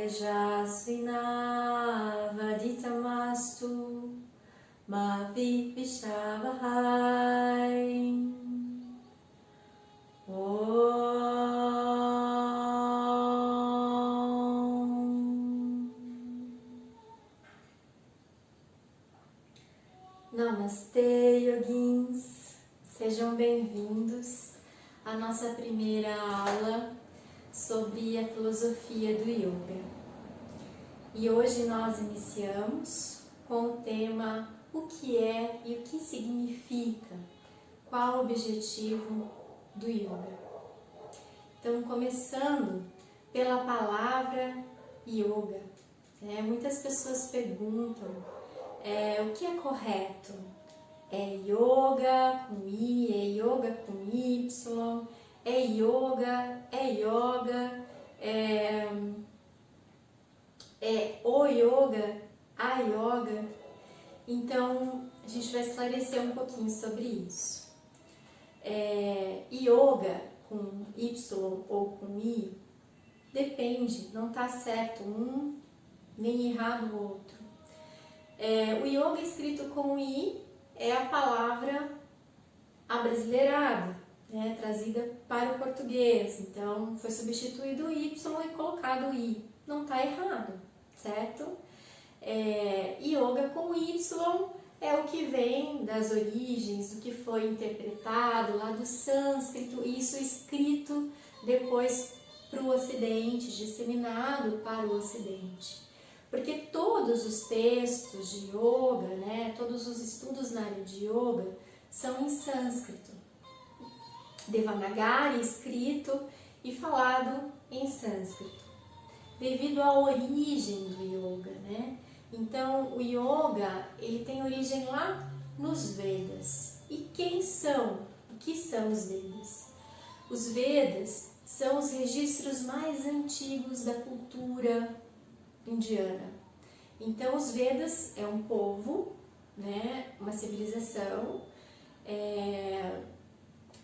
Tejasvina Vaditamastu Ma Vivishavahai. Namastê, yogins! Sejam bem-vindos à nossa primeira aula sobre a filosofia do yoga. E hoje nós iniciamos com o tema o que é e o que significa, qual o objetivo do yoga. Então, começando pela palavra yoga, muitas pessoas perguntam o que é correto? É yoga com I, é yoga com Y, é yoga, é o yoga, a yoga. Então, a gente vai esclarecer um pouquinho sobre isso. Yoga com Y ou com I, depende, não está certo um, nem errado o outro. O yoga escrito com I é a palavra abrasileirada, trazida para o português. Então, foi substituído o Y e colocado o I. Não está errado, certo? Yoga com Y é o que vem das origens, do que foi interpretado lá do sânscrito, isso escrito depois para o Ocidente, disseminado para o Ocidente. Porque todos os textos de yoga, todos os estudos na área de yoga são em sânscrito. Devanagari escrito e falado em sânscrito, devido à origem do yoga, Então, o yoga, ele tem origem lá nos Vedas. E quem são? O que são os Vedas? Os Vedas são os registros mais antigos da cultura indiana. Então, os Vedas é um povo, uma civilização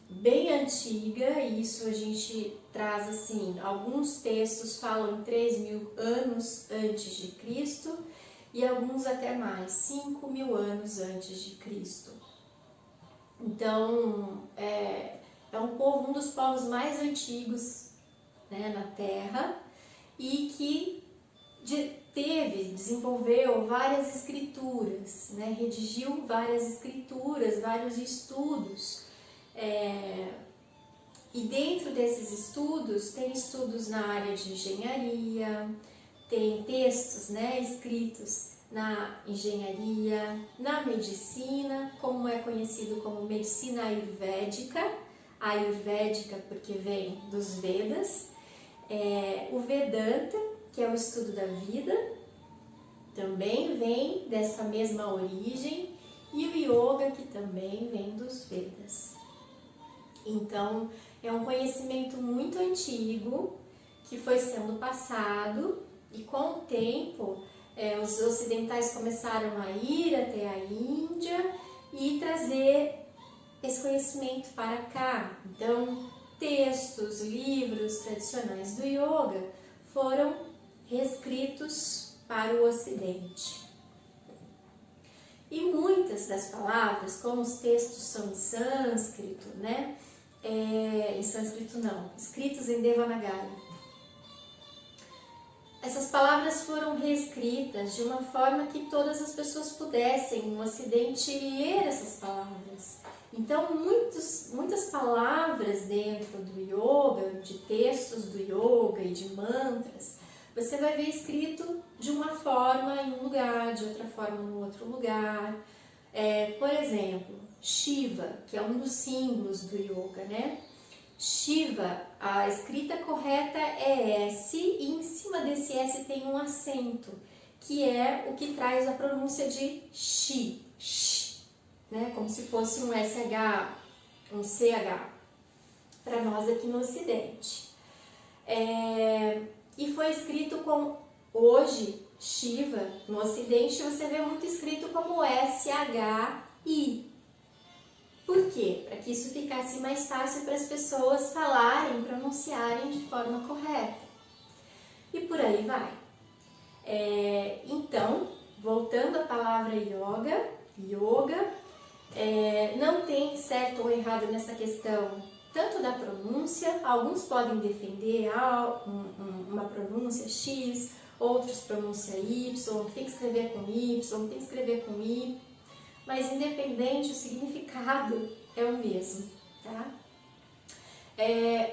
bem antiga, e isso a gente traz assim, alguns textos falam em 3.000 anos antes de Cristo e alguns até mais, 5.000 anos antes de Cristo. Então, é um povo, um dos povos mais antigos na Terra, e que desenvolveu várias escrituras, redigiu várias escrituras, vários estudos. E dentro desses estudos, tem estudos na área de engenharia, tem textos escritos na engenharia, na medicina, como é conhecido como medicina ayurvédica porque vem dos Vedas, o Vedanta, que é o estudo da vida, também vem dessa mesma origem, e o Yoga, que também vem dos Vedas. Então, é um conhecimento muito antigo que foi sendo passado, e com o tempo os ocidentais começaram a ir até a Índia e trazer esse conhecimento para cá. Então, textos, livros tradicionais do yoga foram reescritos para o Ocidente. E muitas das palavras, como os textos são em sânscrito, escritos em Devanagari, essas palavras foram reescritas de uma forma que todas as pessoas pudessem, no Ocidente, ler essas palavras. Então, muitas palavras dentro do yoga, de textos do yoga e de mantras, você vai ver escrito de uma forma em um lugar, de outra forma no outro lugar. Por exemplo, Shiva, que é um dos símbolos do yoga, Shiva, a escrita correta é S, e em cima desse S tem um acento, que é o que traz a pronúncia de Shi, como se fosse um SH, um CH, para nós aqui no Ocidente. E foi escrito com, hoje, Shiva, no Ocidente, você vê muito escrito como SHI. Por quê? Para que isso ficasse mais fácil para as pessoas falarem, pronunciarem de forma correta. E por aí vai. Então, voltando à palavra yoga, não tem certo ou errado nessa questão, tanto da pronúncia, alguns podem defender uma pronúncia X, outros pronúncia Y, tem que escrever com Y, tem que escrever com I, mas independente, o significado é o mesmo, tá?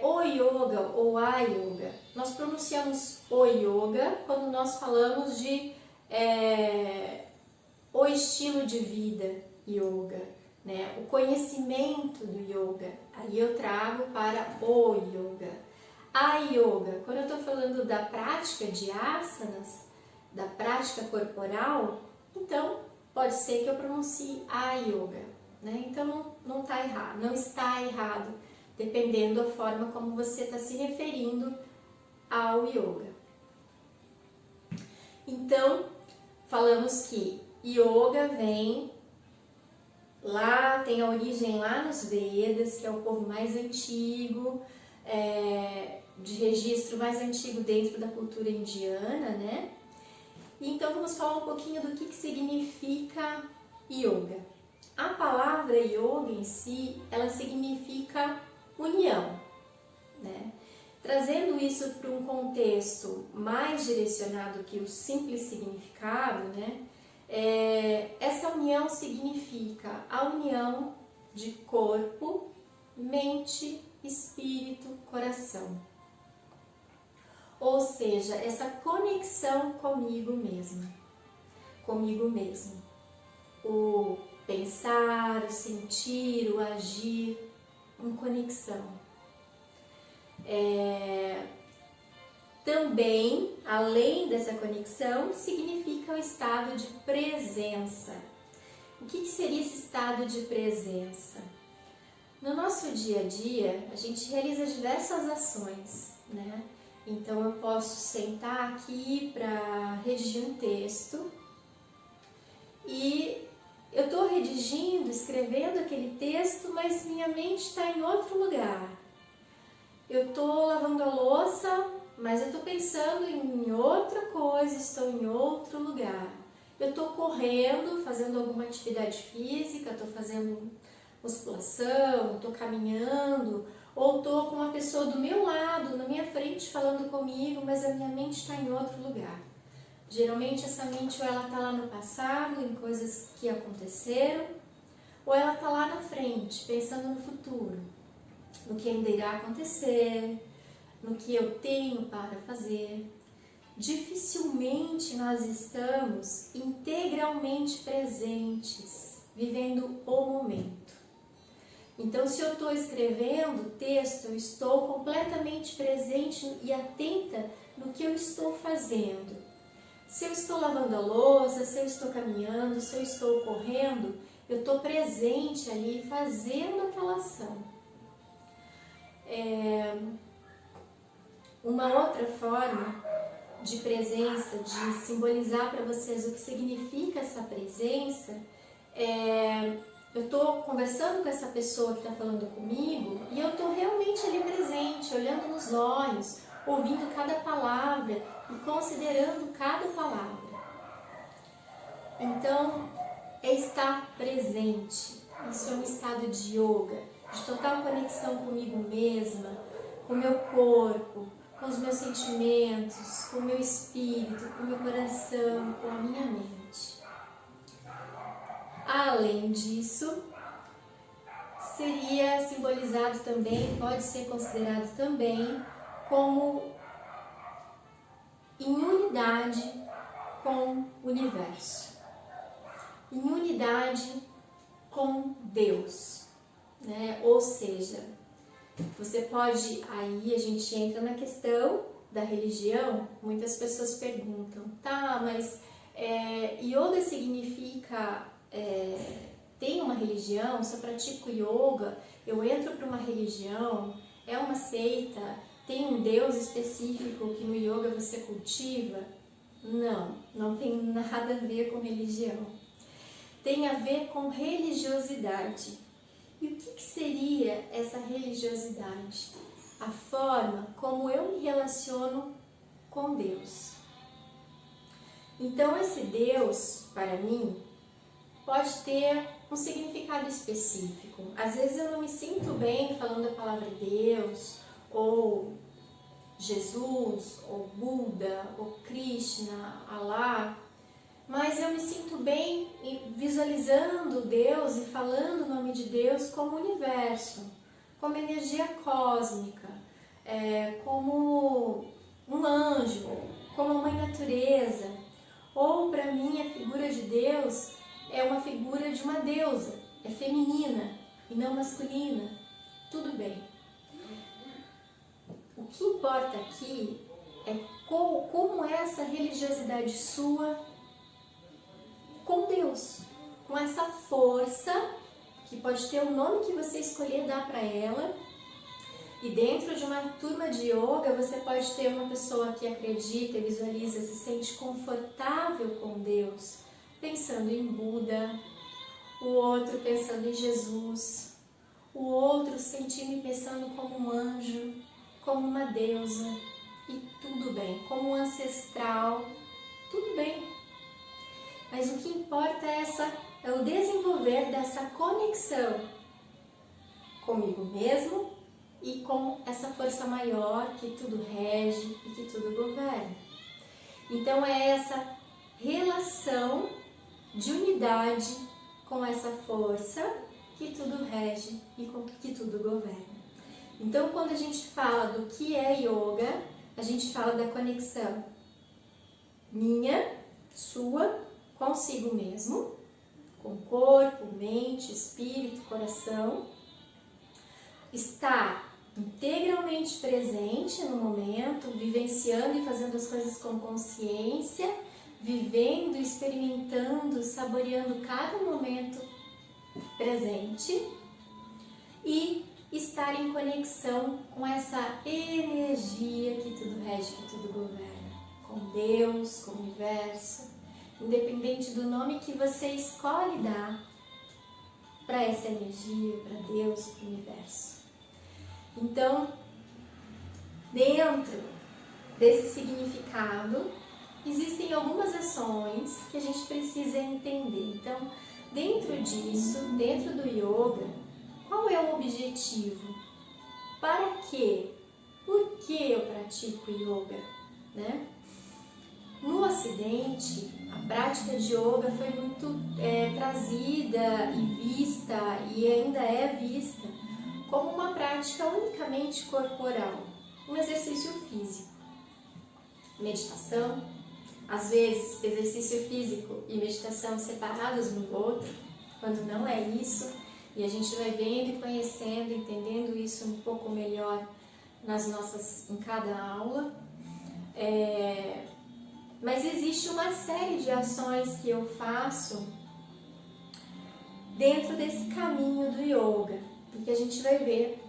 O yoga ou a yoga, nós pronunciamos o yoga quando nós falamos de o estilo de vida yoga, né? O conhecimento do yoga, aí eu trago para o yoga. A yoga, quando eu estou falando da prática de asanas, da prática corporal, então pode ser que eu pronuncie a yoga, né? Então não está errado, dependendo da forma como você está se referindo ao yoga. Então, falamos que yoga vem lá, tem a origem lá nos Vedas, que é o povo mais antigo, de registro mais antigo dentro da cultura indiana, né? Então vamos falar um pouquinho do que significa yoga. A palavra yoga em si, ela significa união, né? Trazendo isso para um contexto mais direcionado que o simples significado, né? Essa união significa a união de corpo, mente, espírito, coração. Ou seja, essa conexão comigo mesmo. O pensar, o sentir, o agir, em conexão. Também, além dessa conexão, significa o estado de presença. O que seria esse estado de presença? No nosso dia a dia, a gente realiza diversas ações, né? Então, eu posso sentar aqui para redigir um texto e eu estou redigindo, escrevendo aquele texto, mas minha mente está em outro lugar. Eu estou lavando a louça, mas eu estou pensando em outra coisa, estou em outro lugar. Eu estou correndo, fazendo alguma atividade física, estou fazendo musculação, estou caminhando, ou estou com uma pessoa do meu lado, na minha frente, falando comigo, mas a minha mente está em outro lugar. Geralmente essa mente ou ela está lá no passado, em coisas que aconteceram, ou ela está lá na frente, pensando no futuro, no que ainda irá acontecer, no que eu tenho para fazer. Dificilmente nós estamos integralmente presentes, vivendo o momento. Então, se eu estou escrevendo o texto, eu estou completamente presente e atenta no que eu estou fazendo. Se eu estou lavando a louça, se eu estou caminhando, se eu estou correndo, eu estou presente ali fazendo aquela ação. Uma outra forma de presença, de simbolizar para vocês o que significa essa presença, eu estou conversando com essa pessoa que está falando comigo e eu estou realmente ali presente, olhando nos olhos, ouvindo cada palavra e considerando cada palavra. Então, é estar presente. Isso é um estado de yoga, de total conexão comigo mesma, com o meu corpo, com os meus sentimentos, com o meu espírito, com o meu coração, com a minha mente. Além disso, seria simbolizado também, pode ser considerado também como em unidade com o universo, em unidade com Deus, né? Ou seja, você pode, aí a gente entra na questão da religião, muitas pessoas perguntam, tá, mas yoga significa, tem uma religião, se eu pratico yoga, eu entro para uma religião, é uma seita, tem um Deus específico que no yoga você cultiva? Não, não tem nada a ver com religião. Tem a ver com religiosidade. E o que seria essa religiosidade? A forma como eu me relaciono com Deus. Então esse Deus, para mim, pode ter um significado específico. Às vezes eu não me sinto bem falando a palavra Deus, ou Jesus, ou Buda, ou Krishna, Allah, mas eu me sinto bem visualizando Deus e falando o nome de Deus como universo, como energia cósmica, como um anjo, como a mãe natureza. Ou para mim a figura de Deus é uma figura de uma deusa, é feminina e não masculina. Tudo bem. O que importa aqui é como é essa religiosidade sua com Deus, com essa força que pode ter o nome que você escolher dar para ela. E dentro de uma turma de yoga você pode ter uma pessoa que acredita, visualiza, se sente confortável com Deus, pensando em Buda, o outro pensando em Jesus, o outro sentindo e pensando como um anjo, como uma deusa, e tudo bem, como um ancestral, tudo bem. Mas o que importa é o desenvolver dessa conexão comigo mesmo e com essa força maior que tudo rege e que tudo governa. Então é essa relação de unidade com essa força que tudo rege e com que tudo governa. Então quando a gente fala do que é yoga, a gente fala da conexão minha, sua, consigo mesmo, com corpo, mente, espírito, coração, estar integralmente presente no momento, vivenciando e fazendo as coisas com consciência, vivendo, experimentando, saboreando cada momento presente e estar em conexão com essa energia que tudo rege, que tudo governa, com Deus, com o universo, independente do nome que você escolhe dar para essa energia, para Deus, para o universo. Então, dentro desse significado, existem algumas ações que a gente precisa entender. Então, dentro disso, dentro do yoga, qual é o objetivo? Para quê? Por que eu pratico yoga? Né? No Ocidente, a prática de yoga foi muito trazida e vista, e ainda é vista, como uma prática unicamente corporal, um exercício físico. Meditação, às vezes exercício físico e meditação separados um do outro, quando não é isso, e a gente vai vendo e conhecendo, entendendo isso um pouco melhor em cada aula. Mas existe uma série de ações que eu faço dentro desse caminho do yoga, porque a gente vai ver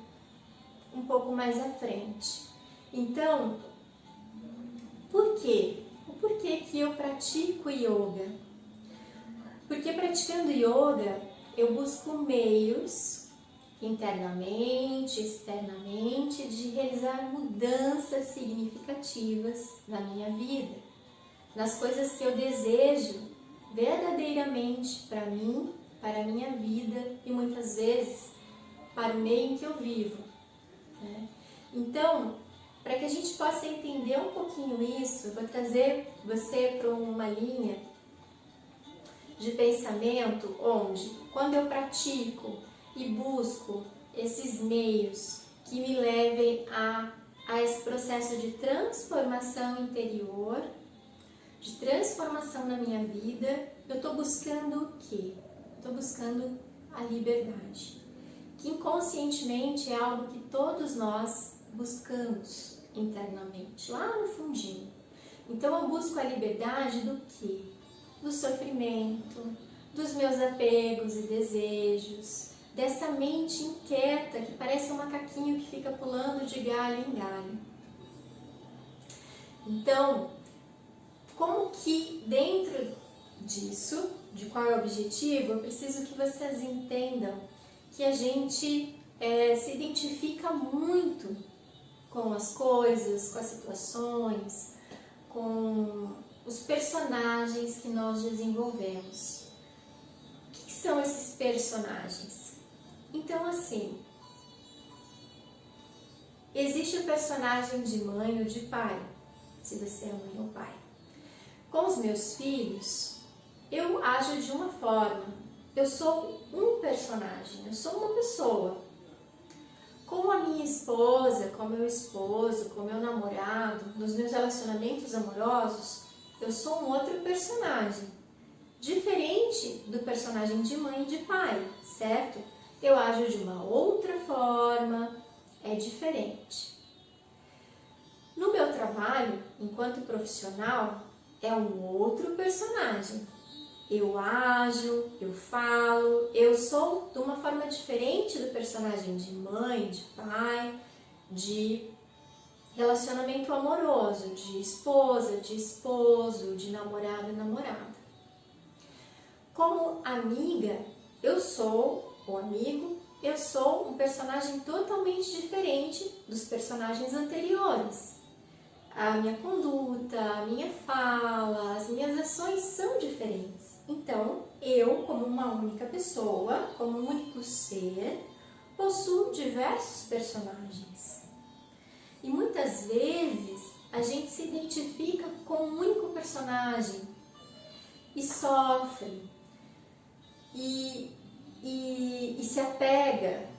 um pouco mais à frente. Então, por quê? O porquê que eu pratico yoga? Porque praticando yoga, eu busco meios, internamente, externamente, de realizar mudanças significativas na minha vida, nas coisas que eu desejo verdadeiramente para mim, para a minha vida e muitas vezes para o meio em que eu vivo. Né? Então, para que a gente possa entender um pouquinho isso, eu vou trazer você para uma linha de pensamento onde, quando eu pratico e busco esses meios que me levem a esse processo de transformação interior, de transformação na minha vida, eu estou buscando o quê? Estou buscando a liberdade, que inconscientemente é algo que todos nós buscamos internamente, lá no fundinho. Então eu busco a liberdade do quê? Do sofrimento, dos meus apegos e desejos, dessa mente inquieta que parece um macaquinho que fica pulando de galho em galho. Então, como que dentro disso, de qual é o objetivo, eu preciso que vocês entendam que a gente se identifica muito com as coisas, com as situações, com os personagens que nós desenvolvemos. O que são esses personagens? Então, assim, existe o personagem de mãe ou de pai, se você é mãe ou pai. Com os meus filhos, eu ajo de uma forma, eu sou um personagem, eu sou uma pessoa. Com a minha esposa, com meu esposo, com meu namorado, nos meus relacionamentos amorosos, eu sou um outro personagem, diferente do personagem de mãe e de pai, certo? Eu ajo de uma outra forma, é diferente. No meu trabalho, enquanto profissional, é um outro personagem. Eu ajo, eu falo, eu sou de uma forma diferente do personagem de mãe, de pai, de relacionamento amoroso, de esposa, de esposo, de namorado e namorada. Como amiga, eu sou, ou amigo, eu sou um personagem totalmente diferente dos personagens anteriores. A minha conduta, a minha fala, as minhas ações são diferentes. Então, eu, como uma única pessoa, como um único ser, possuo diversos personagens. E muitas vezes a gente se identifica com um único personagem e sofre e se apega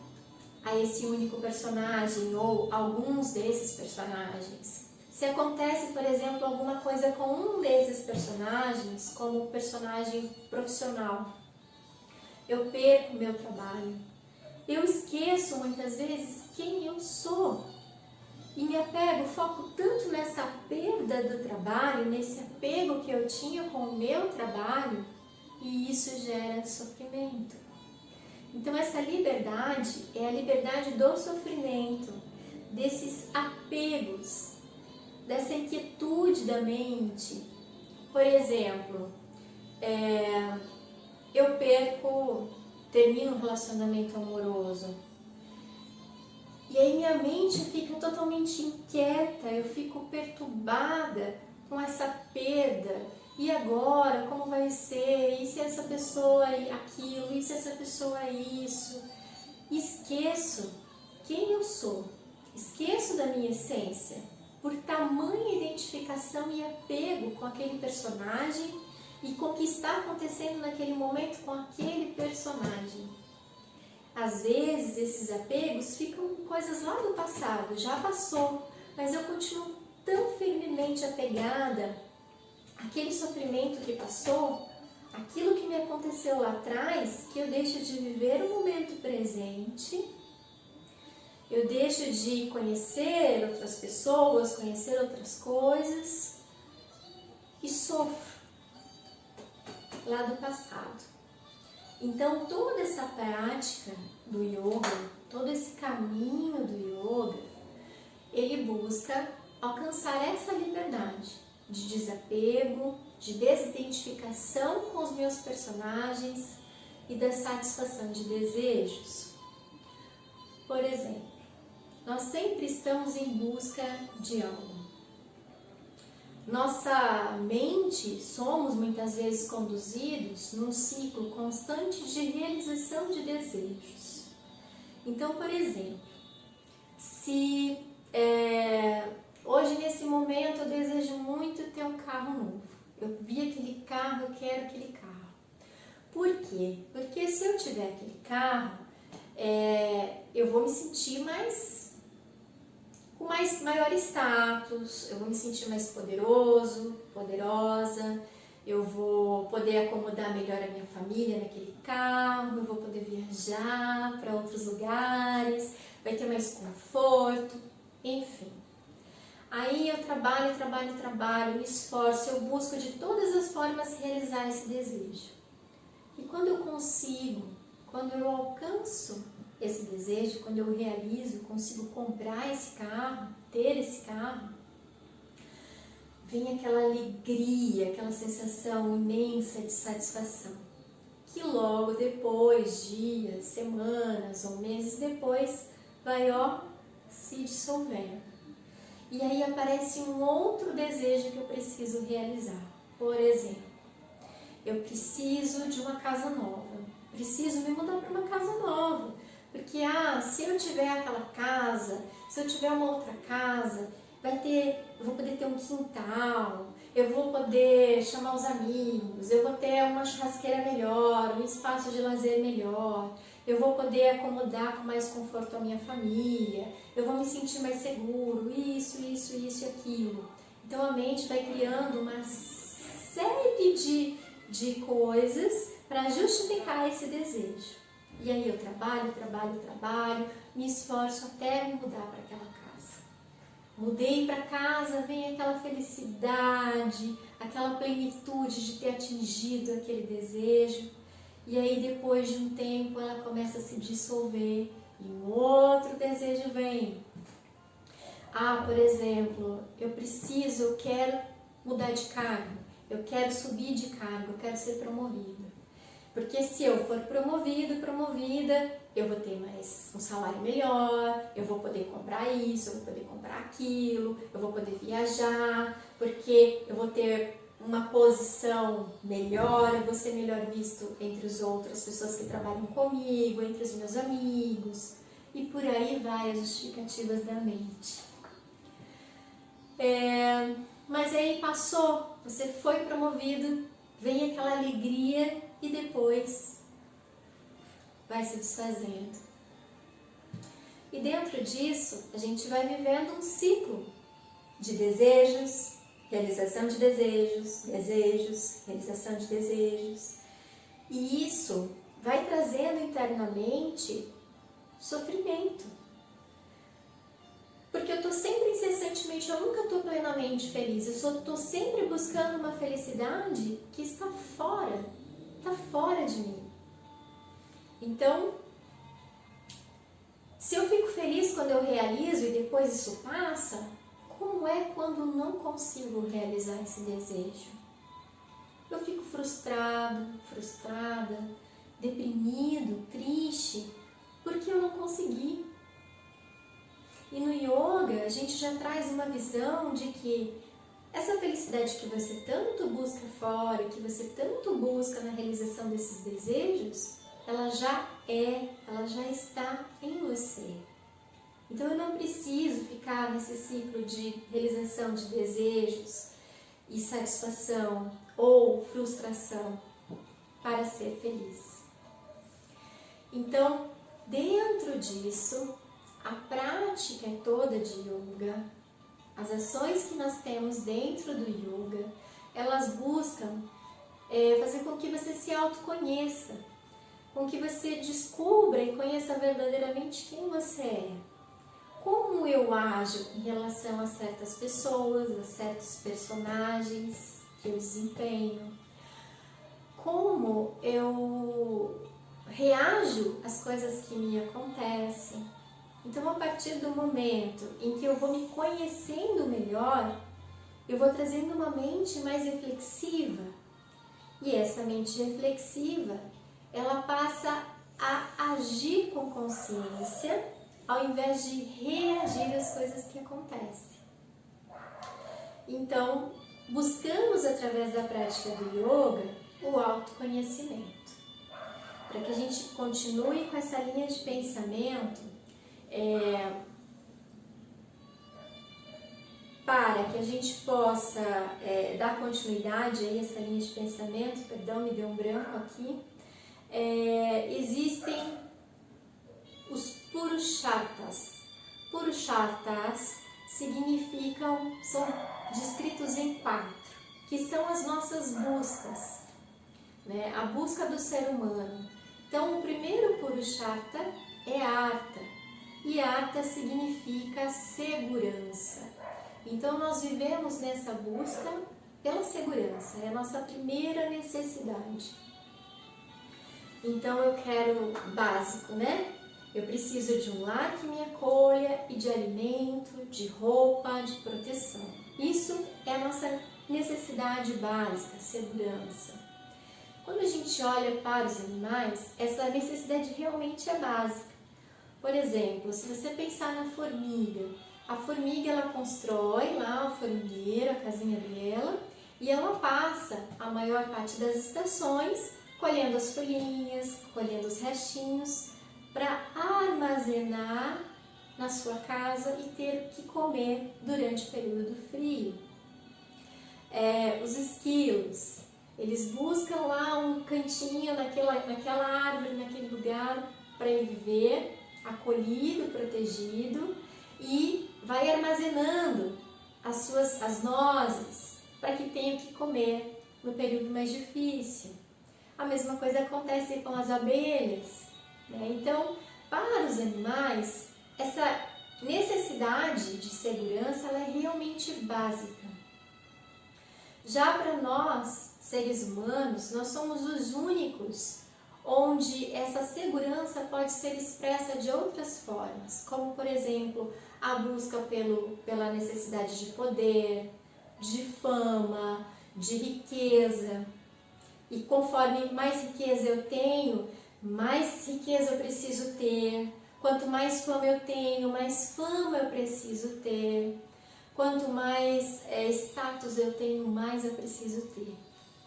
a esse único personagem ou alguns desses personagens. Se acontece, por exemplo, alguma coisa com um desses personagens, como personagem profissional, eu perco meu trabalho. Eu esqueço muitas vezes quem eu sou e me apego, foco tanto nessa perda do trabalho, nesse apego que eu tinha com o meu trabalho, e isso gera sofrimento. Então essa liberdade é a liberdade do sofrimento, desses apegos, dessa inquietude da mente. Por exemplo, eu termino um relacionamento amoroso e aí minha mente fica totalmente inquieta, eu fico perturbada com essa perda. E agora, como vai ser? E se essa pessoa é aquilo? E se essa pessoa é isso? Esqueço quem eu sou, esqueço da minha essência, por tamanha identificação e apego com aquele personagem e com o que está acontecendo naquele momento com aquele personagem. Às vezes, esses apegos ficam com coisas lá do passado, já passou, mas eu continuo tão firmemente apegada àquele sofrimento que passou, aquilo que me aconteceu lá atrás, que eu deixo de viver o momento presente, eu deixo de conhecer outras pessoas, conhecer outras coisas e sofro lá do passado. Então, toda essa prática do yoga, todo esse caminho do yoga, ele busca alcançar essa liberdade de desapego, de desidentificação com os meus personagens e da satisfação de desejos. Por exemplo, nós sempre estamos em busca de algo. Nossa mente, somos muitas vezes conduzidos num ciclo constante de realização de desejos. Então, por exemplo, se hoje nesse momento eu desejo muito ter um carro novo, eu vi aquele carro, eu quero aquele carro. Por quê? Porque se eu tiver aquele carro, eu vou me sentir com maior status, eu vou me sentir mais poderoso, poderosa, eu vou poder acomodar melhor a minha família naquele carro, eu vou poder viajar para outros lugares, vai ter mais conforto, enfim. Aí eu trabalho, me esforço, eu busco de todas as formas realizar esse desejo. E quando eu consigo, quando eu alcanço esse desejo, quando eu realizo, consigo comprar esse carro, ter esse carro, vem aquela alegria, aquela sensação imensa de satisfação, que logo depois, dias, semanas ou meses depois, vai se dissolvendo. E aí aparece um outro desejo que eu preciso realizar. Por exemplo, eu preciso de uma casa nova, preciso me mudar para uma casa nova, porque se eu tiver aquela casa, se eu tiver uma outra casa, eu vou poder ter um quintal, eu vou poder chamar os amigos, eu vou ter uma churrasqueira melhor, um espaço de lazer melhor, eu vou poder acomodar com mais conforto a minha família, eu vou me sentir mais seguro, isso e aquilo. Então a mente vai criando uma série de coisas para justificar esse desejo. E aí eu trabalho, me esforço até me mudar para aquela casa. Mudei para casa, vem aquela felicidade, aquela plenitude de ter atingido aquele desejo. E aí depois de um tempo ela começa a se dissolver e um outro desejo vem. Por exemplo, eu quero mudar de cargo, eu quero subir de cargo, eu quero ser promovida. Porque se eu for promovida, eu vou ter mais um salário melhor, eu vou poder comprar isso, eu vou poder comprar aquilo, eu vou poder viajar, porque eu vou ter uma posição melhor, eu vou ser melhor visto entre as outras pessoas que trabalham comigo, entre os meus amigos, e por aí vai as justificativas da mente. Mas aí passou, você foi promovido, vem aquela alegria e depois vai se desfazendo. E dentro disso, a gente vai vivendo um ciclo de desejos, realização de desejos, realização de desejos. E isso vai trazendo internamente sofrimento. Porque eu estou sempre incessantemente, eu nunca estou plenamente feliz, eu só estou sempre buscando uma felicidade que está fora de mim. Então, se eu fico feliz quando eu realizo e depois isso passa, como é quando não consigo realizar esse desejo? Eu fico frustrada, deprimido, triste, porque eu não consegui. E no yoga a gente já traz uma visão de que essa felicidade que você tanto busca fora, que você tanto busca na realização desses desejos, ela já está em você. Então eu não preciso ficar nesse ciclo de realização de desejos e satisfação ou frustração para ser feliz. Então, dentro disso, a prática toda de yoga, as ações que nós temos dentro do yoga, elas buscam fazer com que você se autoconheça, com que você descubra e conheça verdadeiramente quem você é. Como eu ajo em relação a certas pessoas, a certos personagens que eu desempenho. Como eu reajo às coisas que me acontecem. Então, a partir do momento em que eu vou me conhecendo melhor, eu vou trazendo uma mente mais reflexiva. E essa mente reflexiva, ela passa a agir com consciência, ao invés de reagir às coisas que acontecem. Então, buscamos através da prática do yoga o autoconhecimento. Para que a gente continue com essa linha de pensamento, para que a gente possa dar continuidade a essa linha de pensamento, perdão, me deu um branco aqui, existem os Purusharthas. Purusharthas são descritos em 4, que são as nossas buscas, né? A busca do ser humano. Então, o primeiro Purushartha é Artha, e Artha significa segurança. Então, nós vivemos nessa busca pela segurança, é a nossa primeira necessidade. Então, eu quero básico, né? Eu preciso de um lar que me acolha e de alimento, de roupa, de proteção. Isso é a nossa necessidade básica, segurança. Quando a gente olha para os animais, essa necessidade realmente é básica. Por exemplo, se você pensar na formiga, a formiga ela constrói lá a formigueira, a casinha dela, E ela passa a maior parte das estações colhendo as folhinhas, colhendo os restinhos, para armazenar na sua casa e ter o que comer durante o período do frio. Os esquilos, eles buscam lá um cantinho naquela árvore, naquele lugar para ele viver, acolhido, protegido, e vai armazenando as nozes para que tenha o que comer no período mais difícil. A mesma coisa acontece com as abelhas, né? Então, para os animais, essa necessidade de segurança ela é realmente básica. Já para nós, seres humanos, nós somos os únicos onde essa segurança pode ser expressa de outras formas, como, por exemplo, a busca pela necessidade de poder, de fama, de riqueza. E conforme mais riqueza eu tenho, mais riqueza eu preciso ter. Quanto mais fama eu tenho, mais fama eu preciso ter. Quanto mais status eu tenho, mais eu preciso ter.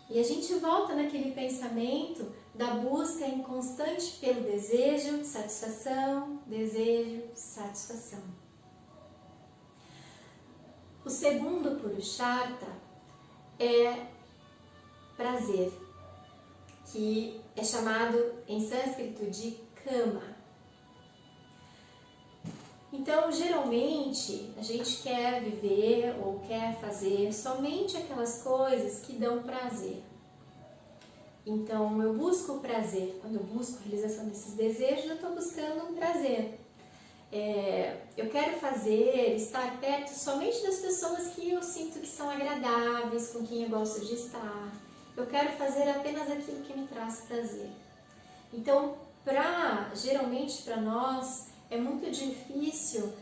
E a gente volta naquele pensamento da busca inconstante pelo desejo, satisfação, desejo, satisfação. O segundo Purushartha é prazer, que é chamado em sânscrito de kama. Então, geralmente, a gente quer viver ou quer fazer somente aquelas coisas que dão prazer. Então, eu busco o prazer. Quando eu busco a realização desses desejos, eu estou buscando um prazer. Eu quero estar perto somente das pessoas que eu sinto que são agradáveis, com quem eu gosto de estar. Eu quero fazer apenas aquilo que me traz prazer. Então, geralmente para nós, é muito difícil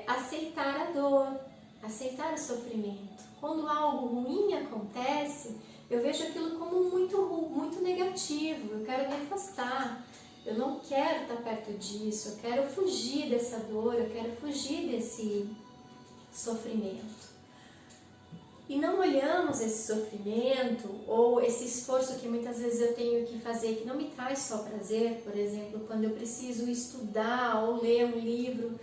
aceitar a dor, aceitar o sofrimento. Quando algo ruim acontece, eu vejo aquilo como muito negativo, eu quero me afastar, eu não quero estar perto disso, eu quero fugir dessa dor, eu quero fugir desse sofrimento. E não olhamos esse sofrimento ou esse esforço que muitas vezes eu tenho que fazer, que não me traz só prazer, por exemplo, quando eu preciso estudar ou ler um livro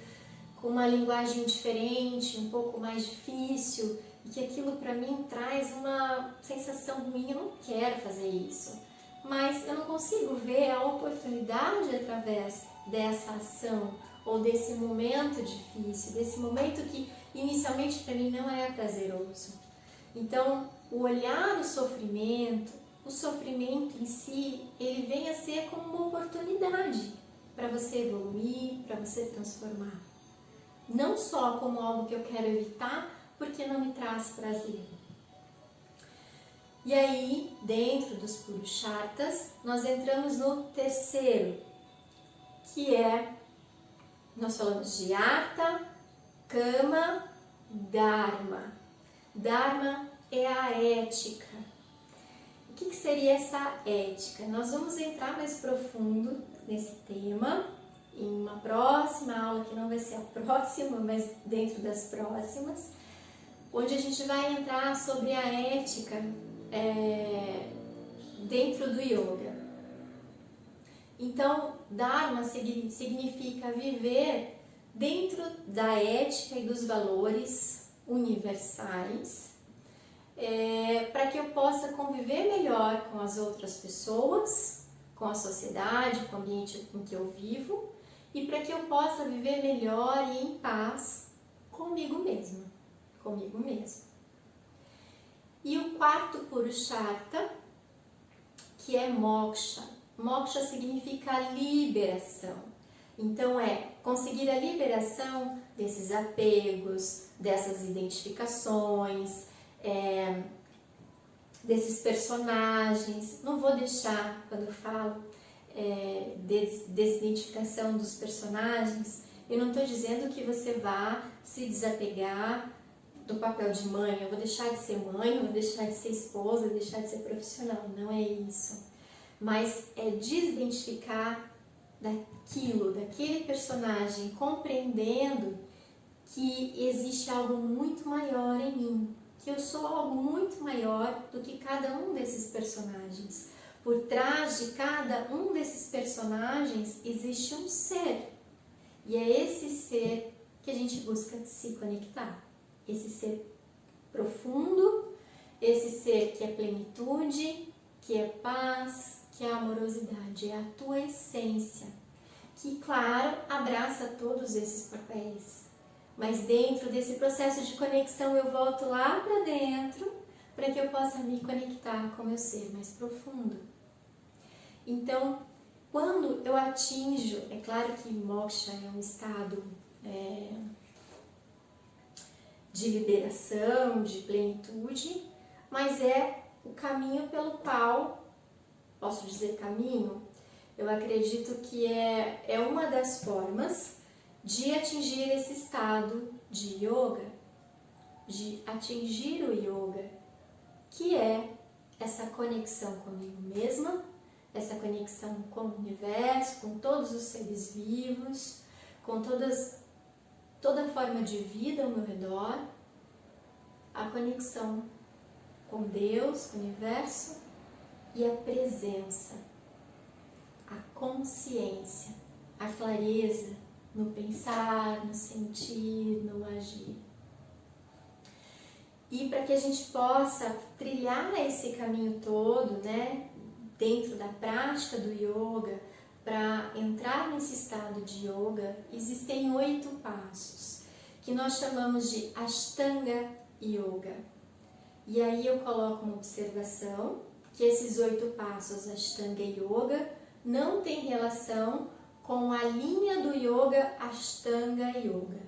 com uma linguagem diferente, um pouco mais difícil, e que aquilo para mim traz uma sensação ruim, eu não quero fazer isso. Mas eu não consigo ver a oportunidade através dessa ação ou desse momento difícil, desse momento que inicialmente para mim não é prazeroso. Então, o olhar o sofrimento em si, ele vem a ser como uma oportunidade para você evoluir, para você transformar. Não só como algo que eu quero evitar, porque não me traz prazer. E aí, dentro dos Purusharthas, nós entramos no terceiro, que nós falamos de Artha, Kama, Dharma. Dharma é a ética. O que seria essa ética? Nós vamos entrar mais profundo nesse tema em uma próxima aula, que não vai ser a próxima, mas dentro das próximas, onde a gente vai entrar sobre a ética dentro do yoga. Então, Dharma significa viver dentro da ética e dos valores universais, para que eu possa conviver melhor com as outras pessoas, com a sociedade, com o ambiente em que eu vivo, e para que eu possa viver melhor e em paz comigo mesma, comigo mesmo. E o quarto Purushartha, que é Moksha. Moksha significa liberação. Então, conseguir a liberação desses apegos, dessas identificações, desses personagens. Não vou deixar, quando eu falo desidentificação dos personagens, eu não estou dizendo que você vá se desapegar do papel de mãe, eu vou deixar de ser mãe, eu vou deixar de ser esposa, eu vou deixar de ser profissional, não é isso. Mas é desidentificar daquele personagem, compreendendo que existe algo muito maior em mim, que eu sou algo muito maior do que cada um desses personagens. Por trás de cada um desses personagens existe um ser. E é esse ser que a gente busca se conectar. Esse ser profundo, esse ser que é plenitude, que é paz, que é amorosidade, é a tua essência. Que, claro, abraça todos esses papéis. Mas dentro desse processo de conexão eu volto lá para dentro para que eu possa me conectar com o meu ser mais profundo. Então, quando eu atinjo, é claro que moksha é um estado de liberação, de plenitude, mas é o caminho pelo qual, posso dizer caminho, eu acredito que é uma das formas de atingir esse estado de yoga, de atingir o yoga, que é essa conexão comigo mesma, essa conexão com o universo, com todos os seres vivos, com toda forma de vida ao meu redor, a conexão com Deus, com o universo e a presença, a consciência, a clareza no pensar, no sentir, no agir. E para que a gente possa trilhar esse caminho todo, né, dentro da prática do yoga, para entrar nesse estado de yoga, existem 8 passos, que nós chamamos de Ashtanga Yoga. E aí eu coloco uma observação, que esses 8 passos Ashtanga Yoga não tem relação com a linha do yoga Ashtanga Yoga.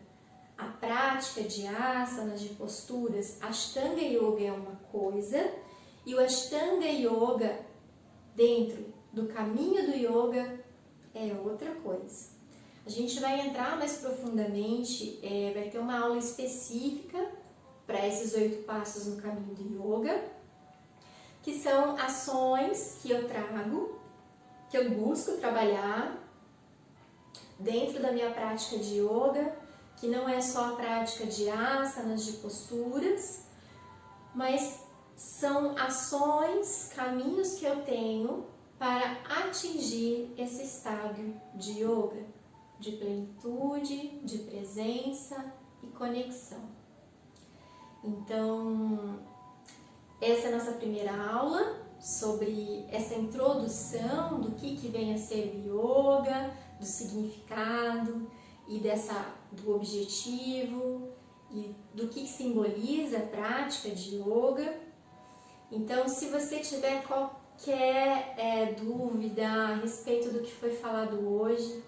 A prática de asanas, de posturas, Ashtanga Yoga é uma coisa, e o Ashtanga Yoga dentro do caminho do yoga é outra coisa. A gente vai entrar mais profundamente, vai ter uma aula específica para esses 8 passos no caminho do yoga, que são ações que eu trago, que eu busco trabalhar dentro da minha prática de yoga, que não é só a prática de asanas, de posturas, mas são ações, caminhos que eu tenho para atingir esse estado de yoga, de plenitude, de presença e conexão. Então, essa é a nossa primeira aula sobre essa introdução do que vem a ser o yoga, do significado e do objetivo e do que simboliza a prática de yoga. Então, se você tiver qualquer dúvida a respeito do que foi falado hoje,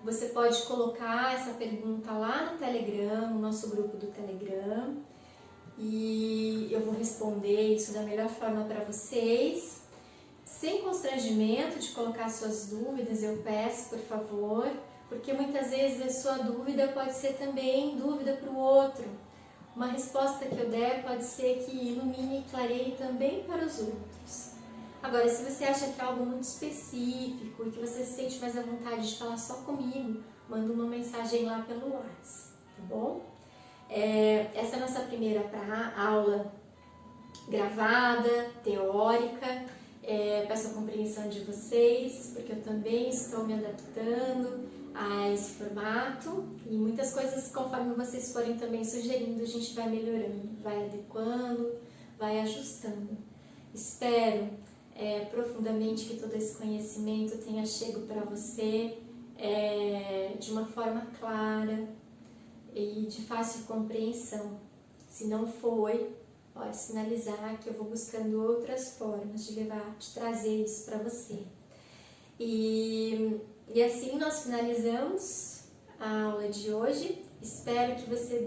você pode colocar essa pergunta lá no Telegram, no nosso grupo do Telegram, e eu vou responder isso da melhor forma para vocês. Sem constrangimento de colocar suas dúvidas, eu peço, por favor, porque muitas vezes a sua dúvida pode ser também dúvida para o outro. Uma resposta que eu der pode ser que ilumine e clareie também para os outros. Agora, se você acha que é algo muito específico e que você se sente mais à vontade de falar só comigo, manda uma mensagem lá pelo WhatsApp, tá bom? Essa é a nossa primeira aula gravada, teórica. Peço a compreensão de vocês, porque eu também estou me adaptando a esse formato e muitas coisas, conforme vocês forem também sugerindo, a gente vai melhorando, vai adequando, vai ajustando. Espero profundamente que todo esse conhecimento tenha chego para você de uma forma clara e de fácil compreensão. Se não foi, pode sinalizar que eu vou buscando outras formas de trazer isso para você. E assim nós finalizamos a aula de hoje. Espero que você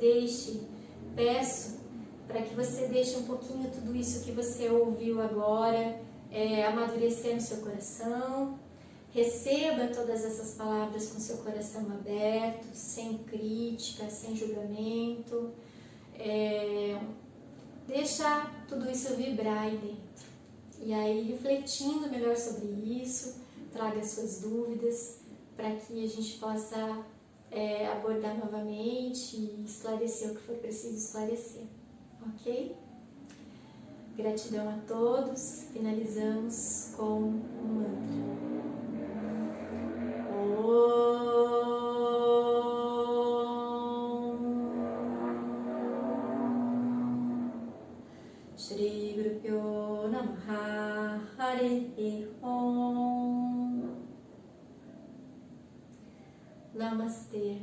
peço para que você deixe um pouquinho tudo isso que você ouviu agora amadurecer no seu coração. Receba todas essas palavras com seu coração aberto, sem crítica, sem julgamento. Deixa tudo isso vibrar aí dentro. E aí, refletindo melhor sobre isso, traga suas dúvidas para que a gente possa abordar novamente e esclarecer o que for preciso esclarecer. ok? Gratidão a todos. Finalizamos com um mantra. Shri Guru Pyo Namaha Harihi Om. Namastê.